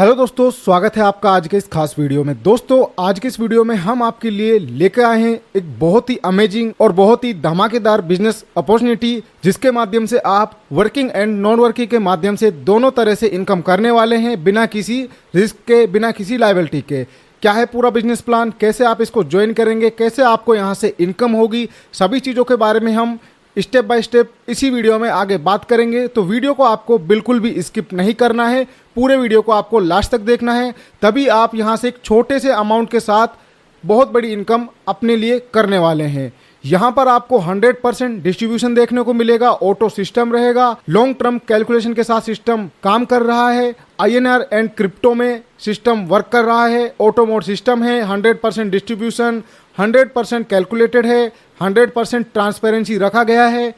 Hello दोस्तों, स्वागत है आपका आज के इस खास वीडियो में। दोस्तों, आज के इस वीडियो में हम आपके लिए लेकर आए हैं एक बहुत ही अमेजिंग और बहुत ही धमाकेदार बिजनेस अपॉर्चुनिटी, जिसके माध्यम से आप वर्किंग एंड नॉन वर्किंग के माध्यम से दोनों तरह से इनकम करने वाले हैं, बिना किसी रिस्क के, बिना किसी लायबिलिटी के। क्या है पूरा बिजनेस प्लान, कैसे आप इसको ज्वाइन करेंगे, कैसे आपको यहाँ से इनकम होगी, सभी चीज़ों के बारे में हम स्टेप बाय स्टेप इसी वीडियो में आगे बात करेंगे। तो वीडियो को आपको बिल्कुल भी स्किप नहीं करना है, पूरे वीडियो को आपको लास्ट तक देखना है, तभी आप यहां से एक छोटे से अमाउंट के साथ बहुत बड़ी इनकम अपने लिए करने वाले हैं। यहां पर आपको 100% डिस्ट्रीब्यूशन देखने को मिलेगा, ऑटो सिस्टम रहेगा, लॉन्ग टर्म कैलकुलेशन के साथ सिस्टम काम कर रहा है, INR एंड क्रिप्टो में सिस्टम वर्क कर रहा है, ऑटो मोड सिस्टम है, 100% डिस्ट्रीब्यूशन, 100% कैलकुलेटेड है, 100% ट्रांसपेरेंसी रखा गया है,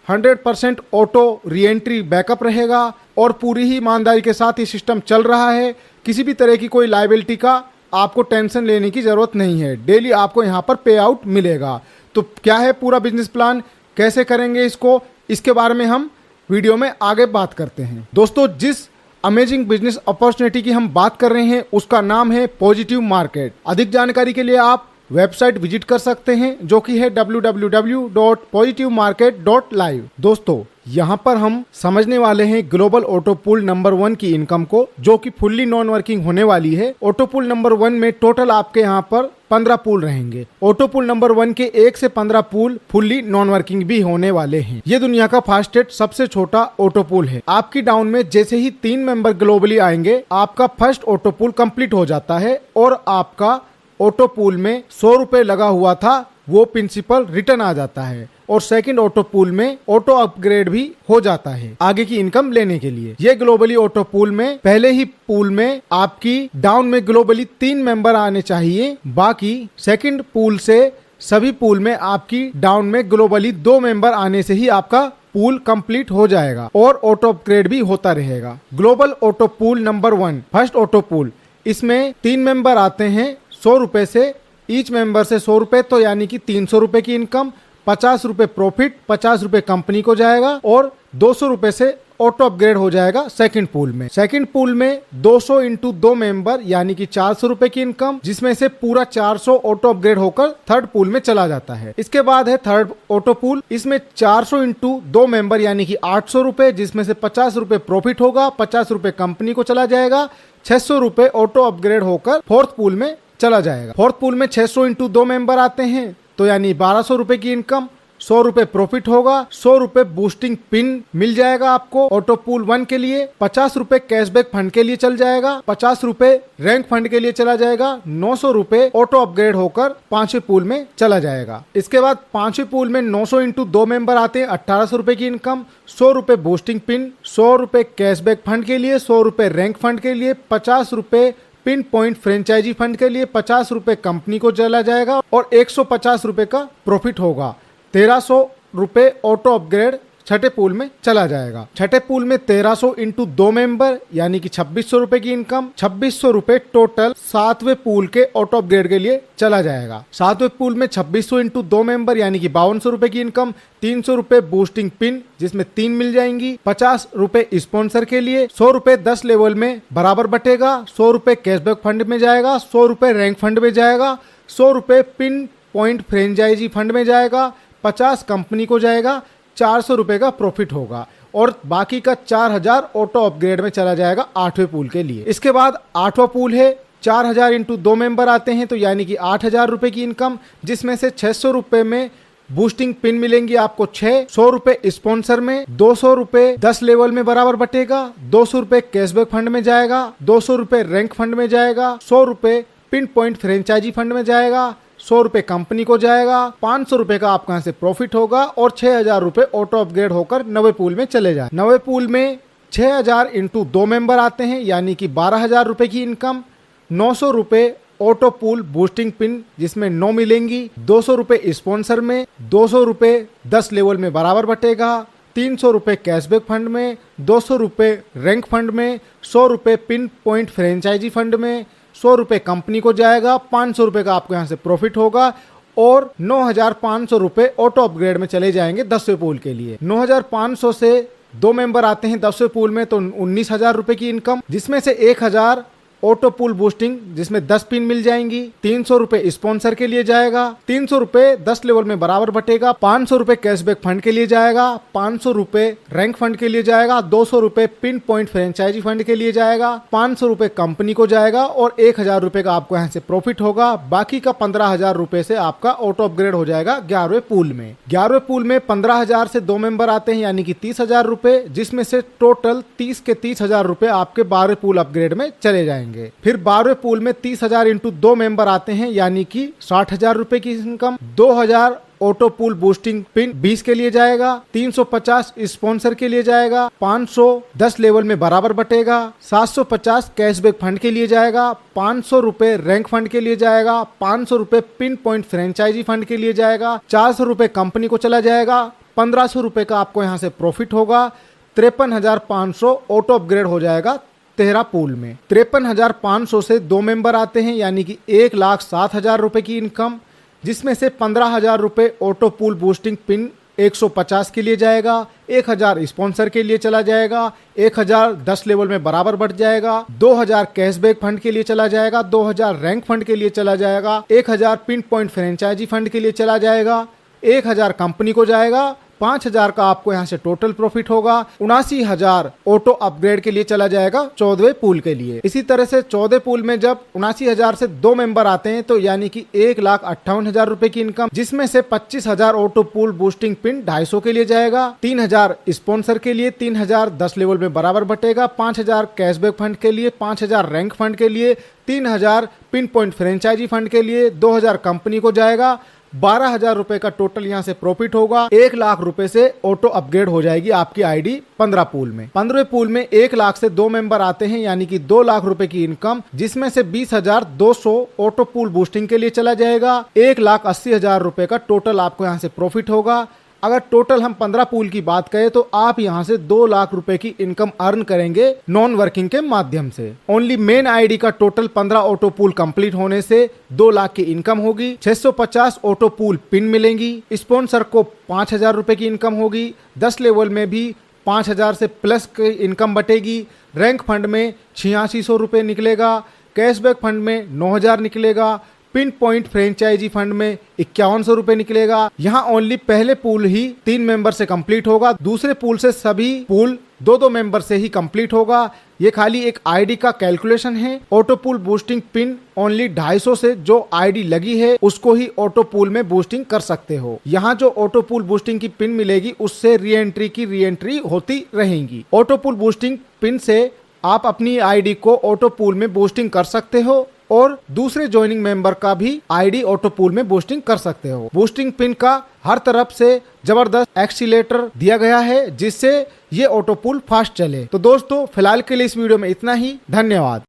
100% ऑटो रीएंट्री बैकअप रहेगा और पूरी ही ईमानदारी के साथ ये सिस्टम चल रहा है। किसी भी तरह की कोई लायबिलिटी का आपको टेंशन लेने की ज़रूरत नहीं है। डेली आपको यहाँ पर पे आउट मिलेगा। तो क्या है पूरा बिजनेस प्लान, कैसे करेंगे इसको, इसके बारे में हम वीडियो में आगे बात करते हैं। दोस्तों, जिस अमेजिंग बिजनेस अपॉर्चुनिटी की हम बात कर रहे हैं उसका नाम है पॉजिटिव मार्केट। अधिक जानकारी के लिए आप वेबसाइट विजिट कर सकते हैं, जो कि है www.positivemarket.live। दोस्तों, यहाँ पर हम समझने वाले हैं ग्लोबल ऑटो पूल नंबर 1 की इनकम को, जो कि फुल्ली नॉन वर्किंग होने वाली है। ऑटो पूल नंबर 1 में टोटल आपके यहाँ पर 15 पूल रहेंगे। ऑटो पूल नंबर 1 के 1 से 15 पूल फुल्ली नॉन वर्किंग भी होने वाले हैं। ये दुनिया का फास्टेस्ट सबसे छोटा ऑटो पूल है। आपकी डाउन में जैसे ही 3 मेंबर ग्लोबली आएंगे, आपका फर्स्ट ऑटो पूल कंप्लीट हो जाता है और आपका ऑटो पूल में 100 रुपए लगा हुआ था वो प्रिंसिपल रिटर्न आ जाता है और सेकंड ऑटो पूल में ऑटो अपग्रेड भी हो जाता है आगे की इनकम लेने के लिए। ये ग्लोबली ऑटो पूल में पहले ही पूल में आपकी डाउन में ग्लोबली 3 मेंबर आने चाहिए, बाकी सेकंड पूल से सभी पूल में आपकी डाउन में ग्लोबली 2 मेंबर आने से ही आपका पूल कंप्लीट हो जाएगा और ऑटो अपग्रेड भी होता रहेगा। Global auto pool number 1 first auto pool, इसमें 3 मेंबर आते हैं 100 रुपए से, ईच मेंबर से 100 रुपए, तो यानी कि 300 रुपए की इनकम, 50 रुपए प्रॉफिट, 50 रुपए कंपनी को जाएगा और 200 रुपए से ऑटो अपग्रेड हो जाएगा सेकंड पूल में। सेकंड पूल में 200 इंटू 2 मेंबर यानी कि 400 रुपए की इनकम, जिसमें से पूरा 400 ऑटो अपग्रेड होकर थर्ड पूल में चला जाता है। इसके बाद है थर्ड ऑटो पूल, इसमें 400 इंटू 2 मेंबर यानी कि 800 रुपए, जिसमें से 50 रुपए प्रॉफिट होगा, 50 रुपए कंपनी को चला जाएगा, 600 रुपए ऑटो अपग्रेड होकर फोर्थ पूल में चला जाएगा। फोर्थ पूल में 600 इंटू 2 मेंबर आते हैं, तो यानी 1200 रुपए की इनकम, 100 रुपए प्रॉफिट होगा, 100 रुपए बूस्टिंग पिन मिल जाएगा आपको ऑटो पूल 1 के लिए, 50 रुपए कैशबैक फंड के लिए चल जाएगा, 50 रुपए रैंक फंड के लिए चला जाएगा, 900 रुपए ऑटो अपग्रेड होकर 5वें पूल में चला जाएगा। इसके बाद 5वें पूल में 900 इंटू 2 मेंबर आते हैं, 1800 रुपए की इनकम, 100 रुपए बूस्टिंग पिन, 100 रुपए कैशबैक फंड के लिए, 100 रुपए रैंक फंड के लिए, 50 रुपए पिन पॉइंट फ्रेंचाइजी फंड के लिए, 50 रुपए कंपनी को चला जाएगा और 150 रुपए का प्रॉफिट होगा। 1300 रुपए ऑटो अपग्रेड छठे पूल में चला जाएगा। छठे पूल में 1300 इंटू 2 मेंबर यानी कि 2600 रुपए की इनकम, 2600 रुपए टोटल 7वें पूल के ऑटो अपग्रेड के लिए चला जाएगा। 7वें पूल में 2600 इंटू 2 मेंबर यानी कि 5200 रुपए की इनकम, 300 रुपए बूस्टिंग पिन जिसमें 3 मिल जाएंगी, 50 रुपए स्पॉन्सर के लिए, 100 रुपए 10 लेवल में बराबर बटेगा, 100 रुपए कैशबैक फंड में जाएगा, 100 रुपए रैंक फंड में जाएगा, 100 रुपए पिन पॉइंट फ्रेंचाइजी फंड में जाएगा, 50 कंपनी को जाएगा, 400 रुपए का प्रॉफिट होगा और बाकी का 4000 ऑटो अपग्रेड में चला जाएगा 8वें पूल के लिए। इसके बाद 8वां पूल है, 4000 इंटू 2 मेंबर आते हैं, तो यानी कि 8000 रुपए की इनकम, जिसमें से 600 रुपए में बूस्टिंग पिन मिलेंगी आपको 6, 100 रुपए स्पॉन्सर में, 200 रुपए 10 लेवल में बराबर बटेगा, 200 रुपए कैशबैक फंड में जाएगा, 200 रुपए रैंक फंड में जाएगा, 100 रुपए पिन पॉइंट फ्रेंचाइजी फंड में जाएगा, 100 रुपए कंपनी को जाएगा, 500 रुपए का आपका यहाँ से प्रॉफिट होगा और 6000 रुपए ऑटो अपग्रेड होकर 9वें पूल में चले जाए। 9वें पूल में 6000 इंटू 2 मेंबर आते हैं यानी कि 12000 रुपए की इनकम, 900 रुपए ऑटो पूल बूस्टिंग पिन जिसमें 9 मिलेंगी, 200 रुपए स्पॉन्सर में, 200 रुपए 10 लेवल में बराबर बटेगा, 300 रुपए कैशबैक फंड में, 200 रुपए रैंक फंड में, 100 रुपए पिन पॉइंट फ्रेंचाइजी फंड में, 100 रुपए कंपनी को जाएगा, 500 रुपए का आपको यहाँ से प्रॉफिट होगा और 9500 रुपए ऑटो अपग्रेड में चले जाएंगे 10वें पूल के लिए। 9500 से दो मेंबर आते हैं 10वें पूल में तो 19,000 रुपए की इनकम, जिसमें से 1,000 ऑटो पूल बूस्टिंग जिसमें 10 पिन मिल जाएंगी, 300 रुपए स्पॉन्सर के लिए जाएगा, 300 रुपए 10 लेवल में बराबर बटेगा, 500 रुपए कैशबैक फंड के लिए जाएगा, 500 रुपए रैंक फंड के लिए जाएगा, 200 रुपए पिन पॉइंट फ्रेंचाइजी फंड के लिए जाएगा, 500 रुपए कंपनी को जाएगा और 1,000 रुपए का आपको यहाँ से प्रॉफिट होगा। बाकी का 15,000 रुपए से आपका ऑटो अपग्रेड हो जाएगा 11वें पूल में। 11वें पूल में 15,000 से दो मेंबर आते हैं यानी कि 30,000 रुपए, जिसमें से टोटल 30 के 30,000 रुपए आपके 12वें पूल अपग्रेड में चले जाएंगे। फिर 12वें पूल में 30,000 इंटू दो मेंबर आते हैं यानी कि 60,000 रुपए की income, 2,000 auto pool boosting pin 20 के लिए जाएगा, 350 स्पॉन्सर के लिए जाएगा, 500 10 लेवल में बराबर बटेगा, 750 कैशबैक फंड के लिए जाएगा, 500 रुपए रैंक फंड के लिए जाएगा, 500 रुपए पिन पॉइंट फ्रेंचाइजी फंड के लिए जाएगा, 400 रुपए कंपनी को चला जाएगा, 1,500 रुपए का आपको यहाँ से प्रॉफिट होगा, 53,500 ऑटो अपग्रेड हो जाएगा 13 पूल में। 53,500 से दो मेंबर आते हैं यानी कि 1,07,000 रुपए की इनकम, जिसमें से 15,000 रुपए ऑटो पूल बूस्टिंग पिन 150 के लिए जाएगा, 1,000 स्पॉन्सर के लिए चला जाएगा, 1,000 10 लेवल में बराबर बढ़ जाएगा, 2,000 कैशबैक फंड के लिए चला जाएगा, 2,000 रैंक फंड के लिए चला जाएगा, 1,000 पिन पॉइंट फ्रेंचाइजी फंड के लिए चला जाएगा, 1,000 कंपनी को जाएगा, 5,000 का आपको यहाँ से टोटल प्रॉफिट होगा, 79,000 ऑटो अपग्रेड के लिए चला जाएगा 14वें पूल के लिए। इसी तरह से 14वें पूल में जब 79,000 से दो मेंबर आते हैं तो यानी कि 1,58,000 रुपए की इनकम, जिसमें से 25,000 ऑटो पूल बूस्टिंग पिन 250 के लिए जाएगा, 3,000 स्पॉन्सर के लिए, 3,000 10 लेवल में बराबर बटेगा, 5,000 कैशबैक फंड के लिए, 5,000 रैंक फंड के लिए, 3,000 पिन पॉइंट फ्रेंचाइजी फंड के लिए, 2,000 कंपनी को जाएगा, 12,000 रुपए का टोटल यहाँ से प्रॉफिट होगा। 1,00,000 रुपए से ऑटो अपग्रेड हो जाएगी आपकी आईडी 15 पूल में। 15वें पूल में 1,00,000 से दो मेंबर आते हैं यानी कि 2,00,000 रुपए की इनकम, जिसमें से 20,200 ऑटो पूल बूस्टिंग के लिए चला जाएगा, 1,80,000 रुपए का टोटल आपको यहाँ से प्रॉफिट होगा। अगर टोटल हम 15 पूल की बात करें तो आप यहाँ से 2,00,000 रुपए की इनकम अर्न करेंगे नॉन वर्किंग के माध्यम से। ओनली मेन आईडी का टोटल 15 ऑटो पूल कंप्लीट होने से 2,00,000 की इनकम होगी, 650 ऑटो पूल पिन मिलेंगी, स्पॉन्सर को 5,000 रुपए की इनकम होगी, 10 लेवल में भी 5,000 से प्लस की इनकम बटेगी, रैंक फंड में 8600 रुपए निकलेगा, कैशबैक फंड में 9,000 निकलेगा, पिन पॉइंट फ्रेंचाइजी फंड में 5100 रुपए निकलेगा। यहाँ ओनली पहले पूल ही 3 मेंबर से कंप्लीट होगा, दूसरे पूल से सभी पूल 2-2 मेंबर से ही कंप्लीट होगा। ये खाली एक आईडी का कैलकुलेशन है। Auto pool boosting pin only 250 से जो आईडी लगी है उसको ही ऑटो पूल में बूस्टिंग कर सकते हो। यहाँ जो ऑटो पूल बूस्टिंग की पिन मिलेगी उससे री एंट्री होती रहेंगी। ऑटो पूल बूस्टिंग पिन से आप अपनी आईडी को ऑटो पूल में बूस्टिंग कर सकते हो और दूसरे ज्वाइनिंग मेंबर का भी आईडी ऑटो पूल में बूस्टिंग कर सकते हो। बूस्टिंग पिन का हर तरफ से जबरदस्त एक्सीलेटर दिया गया है जिससे ये ऑटो पूल फास्ट चले। तो दोस्तों फिलहाल के लिए इस वीडियो में इतना ही। धन्यवाद।